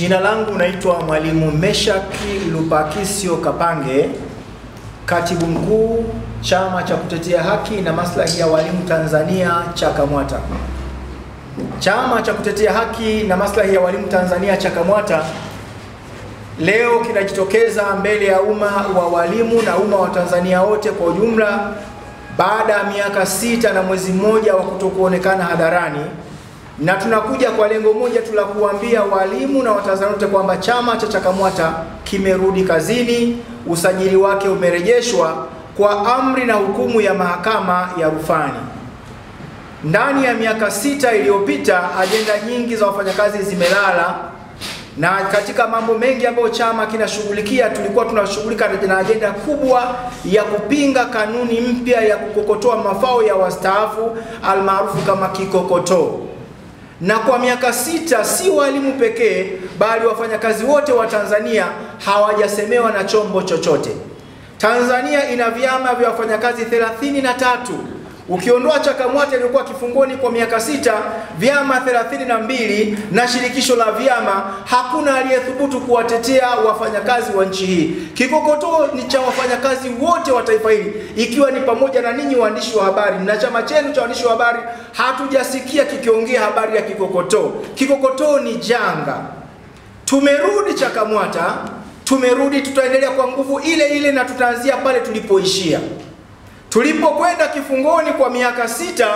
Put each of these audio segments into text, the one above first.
Jina langu naitwa Mwalimu Meshaki Lupakisio Kapange, Katibu Mkuu Chama cha Kutetea Haki na Maslahi ya Walimu Tanzania CHAKAMWATA. Chama cha Kutetea Haki na Maslahi ya Walimu Tanzania CHAKAMWATA leo kinajitokeza mbele ya umma wa walimu na umma wa Tanzania wote kwa ujumla baada ya miaka 6 na mwezi mmoja wa kutokuonekana hadharani, na tunakuja kwa lengo moja tu la kuambia walimu na Watanzania wote kwamba chama cha CHAKAMWATA kimerudi kazini, usajili wake umerejeshwa kwa amri na hukumu ya mahakama ya rufani. Ndani ya miaka 6 iliyopita, ajenda nyingi za wafanyakazi zimelala, na katika mambo mengi ambayo chama kinashughulikia, tulikuwa tunashughulika na ajenda kubwa ya kupinga kanuni mpya ya kukokotoa mafao ya wastaafu almaarufu kama kikokotoo. Na kwa miaka 6 si walimu pekee bali wafanyakazi wote wa Tanzania hawajasemewa na chombo chochote. Tanzania ina vyama vya wafanyakazi 33. Ukiondoa CHAKAMWATA iliyokuwa kifungoni kwa miaka 6, vyama 32 na shirikisho la vyama, hakuna aliyethubutu kuwatetea wafanyakazi wa nchi hii. Kikokotoo ni cha wafanyakazi wote wa taifa hili, ikiwa ni pamoja na ninyi waandishi wa habari, na chama chenu cha waandishi wa habari hatujasikia kikiongea habari ya kikokotoo. Kikokotoo ni janga. Tumerudi CHAKAMWATA, tumerudi, tutaendelea kwa nguvu ile ile na tutaanzia pale tulipoishia. Tulipokwenda kifungoni kwa miaka 6,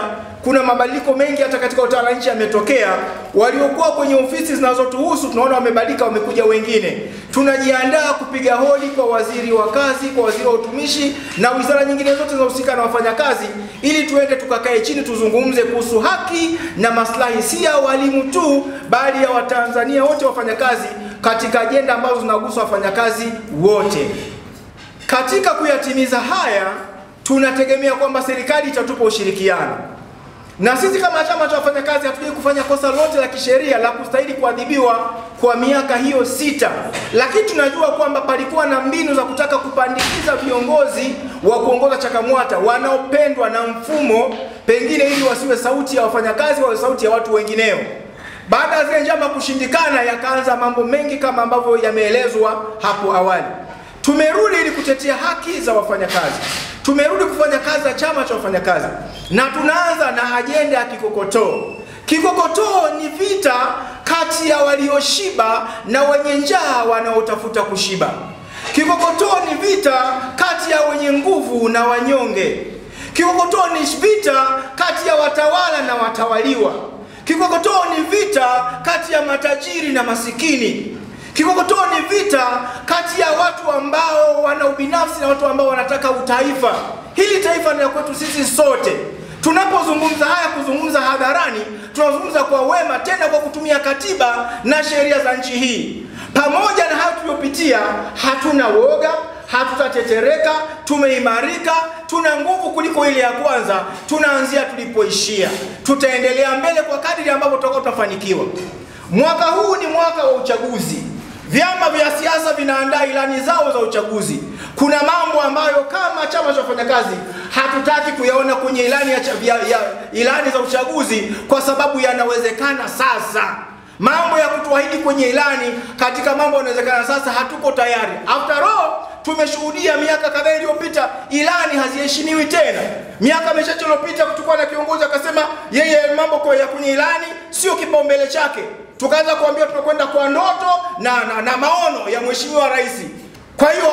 kuna mabadiliko mengi hata katika utawala nchi yametokea. Waliokuwa kwenye ofisi zinazotuhusu tunaona wamebadilika, wamekuja wengine. Tunajiandaa kupiga hodi kwa waziri wa kazi, kwa waziri wa utumishi na wizara nyingine zote zinazohusika na wafanyakazi, ili tuende tukakae chini tuzungumze kuhusu haki na maslahi si ya walimu tu bali ya Watanzania wote wafanyakazi, katika ajenda ambazo zinagusa wafanyakazi wote. Katika kuyatimiza haya, tunategemea kwamba serikali itatupa ushirikiano. Na sisi kama chama cha wafanyakazi hatujui kufanya kosa lote la kisheria la kustahili kuadhibiwa kwa miaka hiyo 6. Lakini tunajua kwamba palikuwa na mbinu za kutaka kupandikiza viongozi wa kuongoza CHAKAMWATA wanaopendwa na mfumo, pengine ili wasiwe sauti ya wafanyakazi, wawe sauti ya watu wengineo. Baada ya zile njama kushindikana, yakaanza mambo mengi kama ambavyo yameelezwa hapo awali. Tumerudi ili kutetea haki za wafanyakazi. Tumerudi kufanya kazi za chama cha wafanyakazi, na tunaanza na ajenda ya kikokotoo. Kikokotoo ni vita kati ya walioshiba na wenye njaa wanaotafuta kushiba. Kikokotoo ni vita kati ya wenye nguvu na wanyonge. Kikokotoo ni vita kati ya watawala na watawaliwa. Kikokotoo ni vita kati ya matajiri na masikini. Kikokotoo ni vita kati ya watu ambao wana ubinafsi na watu ambao wanataka utaifa. Hili taifa ni la kwetu sisi sote. Tunapozungumza haya, kuzungumza hadharani, tunazungumza kwa wema, tena kwa kutumia katiba na sheria za nchi hii. Pamoja na hayo tuliyopitia, hatuna woga, hatutatetereka, tumeimarika, tuna nguvu kuliko ile ya kwanza. Tunaanzia tulipoishia. Tutaendelea mbele kwa kadiri ambavyo tutakuwa tunafanikiwa. Mwaka huu ni mwaka wa uchaguzi. Vyama vya siasa vinaandaa ilani zao za uchaguzi. Kuna mambo ambayo kama chama cha wafanyakazi hatutaki kuyaona kwenye ilani za uchaguzi, kwa sababu yanawezekana sasa. Mambo ya kutuahidi kwenye ilani katika mambo yanawezekana sasa, hatuko tayari. After all, tumeshuhudia miaka kadhaa iliyopita ilani haziheshimiwi tena. Miaka michache iliyopita kutukua na kiongozi akasema yeye mambo kwa ya kwenye ilani sio kipaumbele chake. Tukaanza kuambia tunakwenda kwa ndoto na maono ya mheshimiwa rais. Kwa hiyo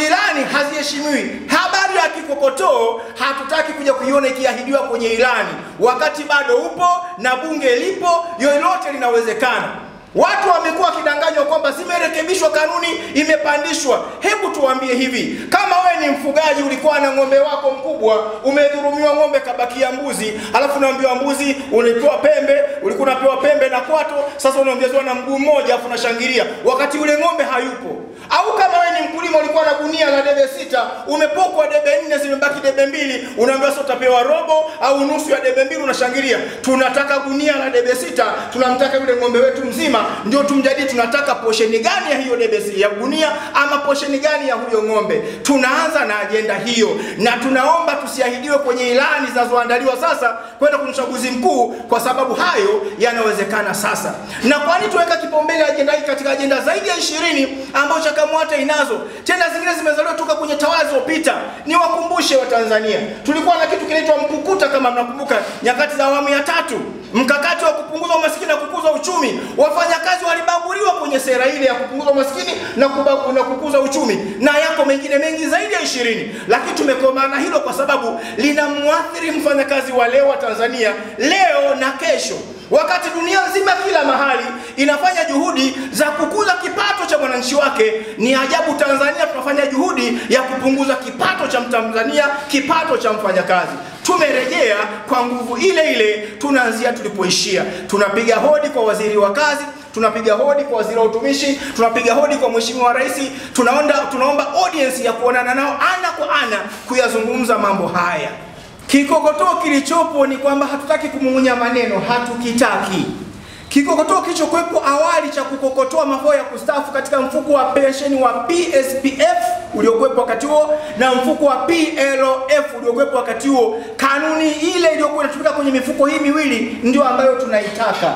ilani haziheshimiwi. Habari ya kikokotoo hatutaki kuja kuiona ikiahidiwa kwenye ilani, wakati bado upo na bunge lipo, yoyote linawezekana. Watu wamekuwa kidanganywa kwamba zimerekebishwa kanuni, imepandishwa. Hebu tuambie hivi, kama wewe ni mfugaji, ulikuwa na ng'ombe wako mkubwa, umedhulumiwa ng'ombe kabakia mbuzi, alafu unaambiwa mbuzi ulipewa pembe, ulikuwa unapewa pembe na kwato, sasa unaongezewa na mguu mmoja afu unashangilia wakati ule ng'ombe hayupo. Au kama wewe ni mkulima, ulikuwa na gunia la debe 6, umepokwa debe 4, zimebaki debe 2, unaambiwa sasa utapewa robo au nusu ya debe 2, unashangilia. Tunataka gunia la debe 6, tunamtaka yule ng'ombe wetu mzima nzima ndio tumjadili tunataka posheni gani ya hiyo debe ya gunia ama posheni gani ya huyo ng'ombe. Tunaanza na ajenda hiyo, na tunaomba tusiahidiwe kwenye ilani zinazoandaliwa sasa kwenda kwenye uchaguzi mkuu, kwa sababu hayo yanawezekana sasa. Na kwani tuweka kipaumbele ajenda hii katika ajenda zaidi ya 20 ambazo CHAKAMWATA inazo, tena zingine zimezaliwa toka kwenye tawala zilizopita. Niwakumbushe Watanzania, tulikuwa na kitu kinaitwa mpukuta, kama mnakumbuka, nyakati za awamu ya 3, mkakati wa kupunguza umaskini na kukuza uchumi. Wafanyakazi walibaguliwa kwenye sera ile ya kupunguza umaskini na kukuza uchumi, na yako mengine mengi zaidi ya 20. Lakini tumekomana hilo kwa sababu linamwathiri mfanyakazi wa leo wa Tanzania, leo na kesho. Wakati dunia nzima kila mahali inafanya juhudi za kukuza kipato cha mwananchi wake, ni ajabu Tanzania tunafanya juhudi ya kupunguza kipato cha Mtanzania, kipato cha mfanyakazi. Tumerejea kwa nguvu ile ile, tunaanzia tulipoishia. Tunapiga hodi kwa waziri wa kazi, tunapiga hodi kwa waziri wa utumishi, tunapiga hodi kwa Mheshimiwa Rais. Tunaomba audience ya kuonana nao ana kwa ana kuyazungumza mambo haya. Kikokotoo kilichopo ni kwamba hatutaki kumung'unya maneno, hatukitaki. Kikokotoo kilichokuwepo awali cha kukokotoa mafao ya kustaafu katika mfuko wa pensheni wa PSPF uliokuwepo wakati huo na mfuko wa PLF uliokuwepo wakati huo, kanuni ile iliyokuwa inatumika kwenye mifuko hii miwili ndio ambayo tunaitaka.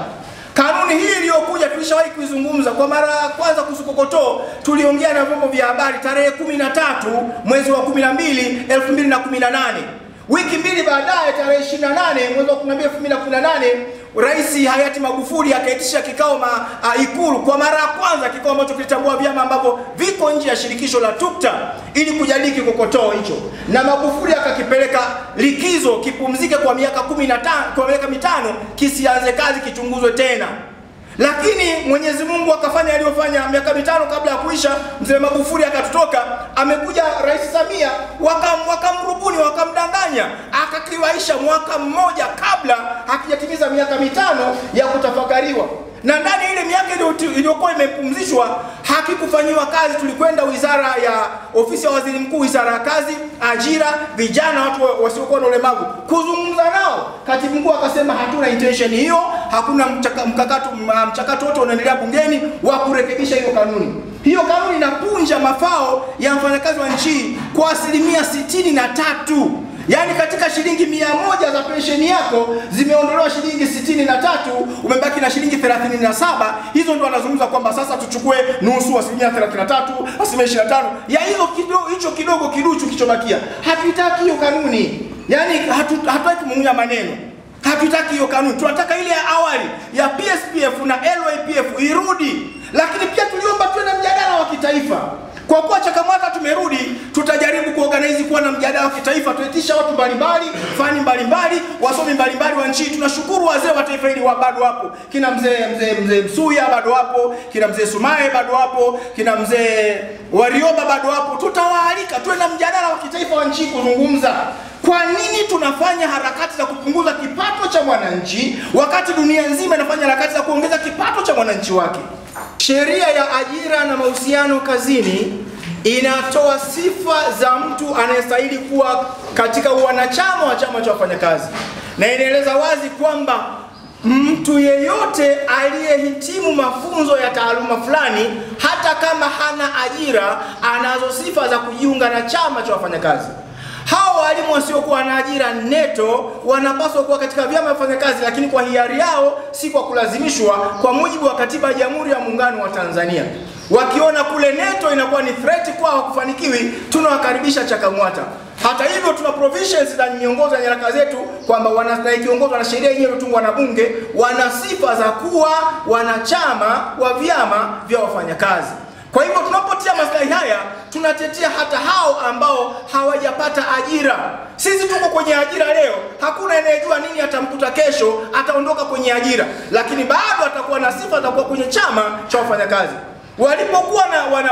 Kanuni hii iliyokuja tulishawahi kuizungumza kwa mara ya kwanza kuhusu kokotoo. Tuliongea na vyombo vya habari tarehe 13 mwezi wa 12 2018. Wiki mbili baadaye tarehe 28 mwezi wa 12 2018, Rais hayati Magufuli akaitisha kikao Ikulu kwa mara ya kwanza, kikao ambacho kilitambua vyama ambavyo viko nje ya shirikisho la TUCTA ili kujadili kikokotoo hicho, na Magufuli akakipeleka likizo kipumzike kwa miaka 15, kwa miaka 5 kisianze kazi, kichunguzwe tena. Lakini Mwenyezi Mungu akafanya aliyofanya. Miaka 5 kabla ya kuisha, mzee Magufuli akatutoka, amekuja Rais Samia, wakamrubuni, wakamdanganya, akakiwaisha mwaka mmoja kabla hakijatimiza miaka 5 ya kutafakariwa. Na ndani ile miaka iliyokuwa imepumzishwa hakikufanyiwa kazi. Tulikwenda wizara ya ofisi ya waziri mkuu, wizara ya kazi, ajira, vijana, watu wasiokuwa na ulemavu, kuzungumza nao. Katibu mkuu akasema hatuna intention hiyo, hakuna mchakato wote unaendelea bungeni wa kurekebisha hiyo kanuni. Hiyo kanuni inapunja mafao ya mfanyakazi wa nchi kwa 63%. Yani katika shilingi 100 za pensheni yako zimeondolewa shilingi 63, umebaki na shilingi 37. Hizo ndo anazungumza kwamba sasa tuchukue nusu, asilimia 33, asilimia 25 ya hicho kidogo kiduchu kichobakia. Hatutaki hiyo kanuni. Yani hatutaki kumung'unya maneno. Hatutaki hiyo kanuni. Tunataka ile ya awali ya PSPF na LYPF irudi. Lakini pia tuliomba tuwe na mjadala wa kitaifa. Kwa kuwa CHAKAMWATA tumerudi, tutajaribu kuorganize kuwa na mjadala wa kitaifa. Tuitisha watu mbalimbali, fani mbalimbali, wasomi mbalimbali wa nchi. Tunashukuru wazee wa taifa hili bado wapo. Kina mzee Msuya bado wapo, kina mzee Sumaye bado wapo, kina mzee Warioba bado wapo. Tutawaalika tuwe na mjadala wa kitaifa wa nchi kuzungumza kwa nini tunafanya harakati za kupunguza kipato cha mwananchi wakati dunia nzima inafanya harakati za kuongeza kipato cha mwananchi wake. Sheria ya ajira na mahusiano kazini inatoa sifa za mtu anayestahili kuwa katika wanachama wa chama cha wafanyakazi, na inaeleza wazi kwamba mtu yeyote aliyehitimu mafunzo ya taaluma fulani, hata kama hana ajira, anazo sifa za kujiunga na chama cha wafanyakazi. Hao walimu wasiokuwa na ajira neto wanapaswa kuwa katika vyama vya wafanyakazi, lakini kwa hiari yao, si kwa kulazimishwa, kwa mujibu wa Katiba ya Jamhuri ya Muungano wa Tanzania. Wakiona kule neto inakuwa ni threat kwao kufanikiwi, tunawakaribisha CHAKAMWATA. Hata hivyo tuna provisions za miongozo ya nyaraka zetu kwamba wanakiongozwa na sheria yenyewe iliyotungwa na Bunge, wana sifa za kuwa wanachama wa vyama vya wafanyakazi. Kwa hivyo tunapotia maslahi haya, tunatetea hata hao ambao hawajapata ajira. Sisi tuko kwenye ajira leo, hakuna anayejua nini atamkuta kesho, ataondoka kwenye ajira, lakini bado atakuwa na sifa za kuwa kwenye chama cha wafanyakazi. Walipokuwa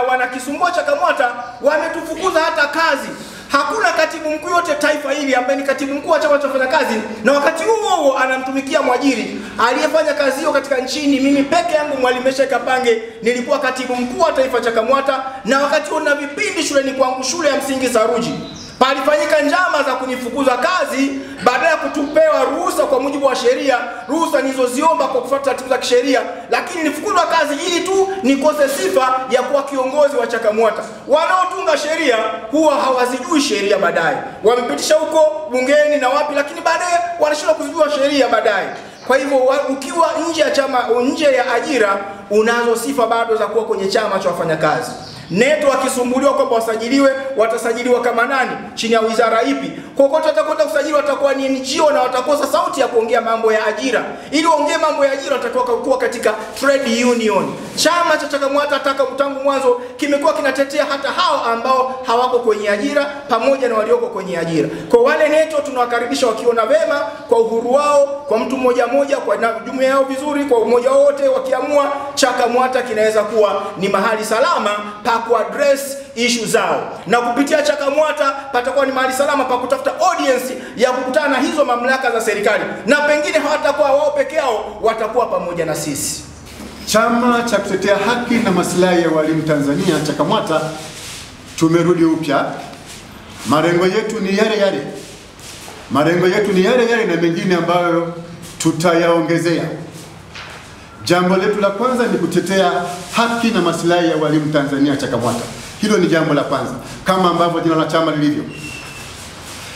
wanakisumbua CHAKAMWATA, wametufukuza hata kazi. Hakuna katibu mkuu yote taifa hili ambaye ni katibu mkuu wa chama cha wafanyakazi na wakati huo anamtumikia mwajiri aliyefanya kazi hiyo katika nchini. Mimi peke yangu, Mwalimu Meshack Kapange, nilikuwa katibu mkuu wa taifa CHAKAMWATA, na wakati huo na vipindi shuleni kwangu, shule ya msingi Saruji, palifanyika njama za kunifukuza kazi badala ya kutupewa ruhusa kwa mujibu wa sheria, ruhusa nilizoziomba kwa kufuata taratibu za kisheria. Lakini lakini nilifukuzwa kazi ili tu nikose sifa ya kuwa kiongozi wa CHAKAMWATA. Wanaotunga sheria huwa hawazijui sheria baadaye. Wamepitisha huko bungeni na wapi, lakini baadaye wanashindwa kuzijua sheria baadaye. Kwa hivyo ukiwa nje ya chama, nje ya ajira, unazo sifa bado za kuwa kwenye chama cha wafanyakazi. NETO wakisumbuliwa kwamba wasajiliwe, watasajiliwa kama nani? Chini ya wizara ipi? Kokote watakwenda kusajiliwa watakuwa ni NGO na watakosa sauti ya kuongea mambo ya ajira. Ili waongee mambo ya ajira watakuwa kuwa katika trade union. Chama cha CHAKAMWATA tangu mwanzo kimekuwa kinatetea hata hao ambao hawako kwenye ajira pamoja na walioko kwenye ajira. Kwa wale NETO tunawakaribisha wakiona vema kwa uhuru wao, kwa mtu mmoja mmoja, kwa jumuiya yao vizuri, kwa umoja wote wakiamua, CHAKAMWATA kinaweza kuwa ni mahali salama pa kuaddress issue zao, na kupitia CHAKAMWATA patakuwa ni mahali salama pa kutafuta audience ya kukutana na hizo mamlaka za serikali, na pengine hawatakuwa wao peke yao, watakuwa pamoja na sisi. Chama cha kutetea haki na maslahi ya walimu Tanzania, CHAKAMWATA, tumerudi upya. Malengo yetu ni yale yale. Malengo yetu ni yale yale na mengine ambayo tutayaongezea. Jambo letu la kwanza ni kutetea haki na maslahi ya walimu Tanzania, CHAKAMWATA. Hilo ni jambo la kwanza, kama ambavyo jina la chama lilivyo.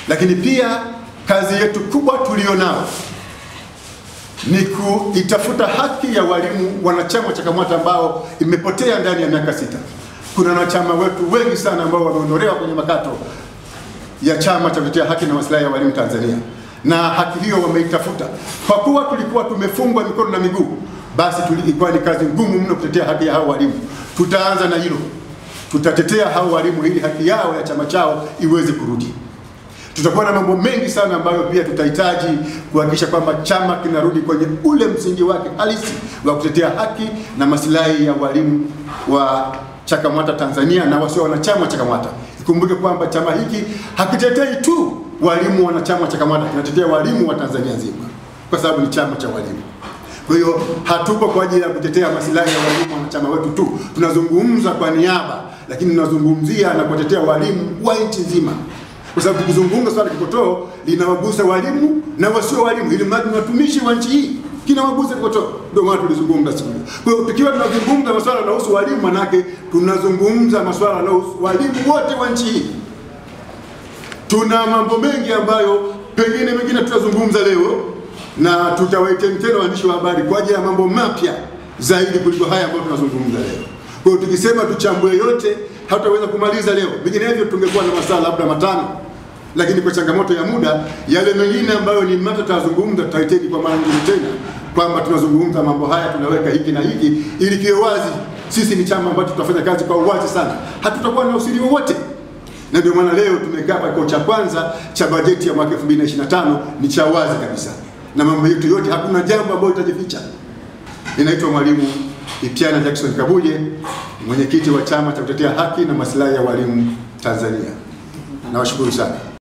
Lakini pia kazi yetu kubwa tulionao ni kuitafuta haki ya walimu wanachama wa CHAKAMWATA ambao imepotea ndani ya miaka 6. Kuna wanachama wetu wengi sana ambao wameondolewa kwenye makato ya chama cha kutetea haki na maslahi ya walimu Tanzania, na haki hiyo wameitafuta. Kwa kuwa tulikuwa tumefungwa mikono na miguu, basi ilikuwa ni kazi ngumu mno kutetea haki ya hao walimu. Tutaanza na hilo. Tutatetea hao walimu ili haki yao ya chama chao iweze kurudi. Tutakuwa na mambo mengi sana ambayo pia tutahitaji kuhakikisha kwamba chama kinarudi kwenye ule msingi wake halisi wa kutetea haki na maslahi ya walimu wa CHAKAMWATA Tanzania na wasio wanachama CHAKAMWATA. Ikumbuke kwamba chama hiki hakitetei tu walimu wanachama CHAKAMWATA, kinatetea walimu wa Tanzania nzima, kwa sababu ni chama cha walimu. Kwa hiyo hatupo kwa ajili ya kutetea maslahi ya walimu wanachama wetu tu. Tunazungumza kwa niaba, lakini tunazungumzia na kutetea walimu wa nchi nzima. Kwa sababu tukizungumza swala kikotoo linawagusa walimu na wasio walimu, ili mradi ni watumishi wa nchi hii, kinawagusa kikotoo. Ndio maana tulizungumza siku hiyo. Kwa hiyo tukiwa tunazungumza masuala yanayohusu walimu, manake tunazungumza masuala yanayohusu walimu wote wa nchi hii. Tuna mambo mengi ambayo pengine mengine tutazungumza leo, na tutawaiteni tena waandishi wa habari kwa ajili ya mambo mapya zaidi kuliko haya ambayo tunazungumza leo. Kwa hiyo tukisema tuchambue yote, hatutaweza kumaliza leo. Vinginevyo tungekuwa na masaa labda 5. Lakini kwa changamoto ya muda, yale mengine ambayo ni mata tutazungumza, tutaiteni kwa mara nyingine tena kwamba tunazungumza mambo haya, tunaweka hiki na hiki ili kiwe wazi. Sisi ni chama ambacho tutafanya kazi kwa uwazi sana. Hatutakuwa na usiri wowote. Na ndio maana leo tumekaa kwa kikao cha kwanza cha bajeti ya mwaka 2025 ni cha wazi kabisa. Na mambo yetu yote, hakuna jambo ambalo litajificha. Ninaitwa Mwalimu Ipyana Jackson Kabuje, mwenyekiti wa chama cha kutetea haki na maslahi ya walimu Tanzania. Nawashukuru sana.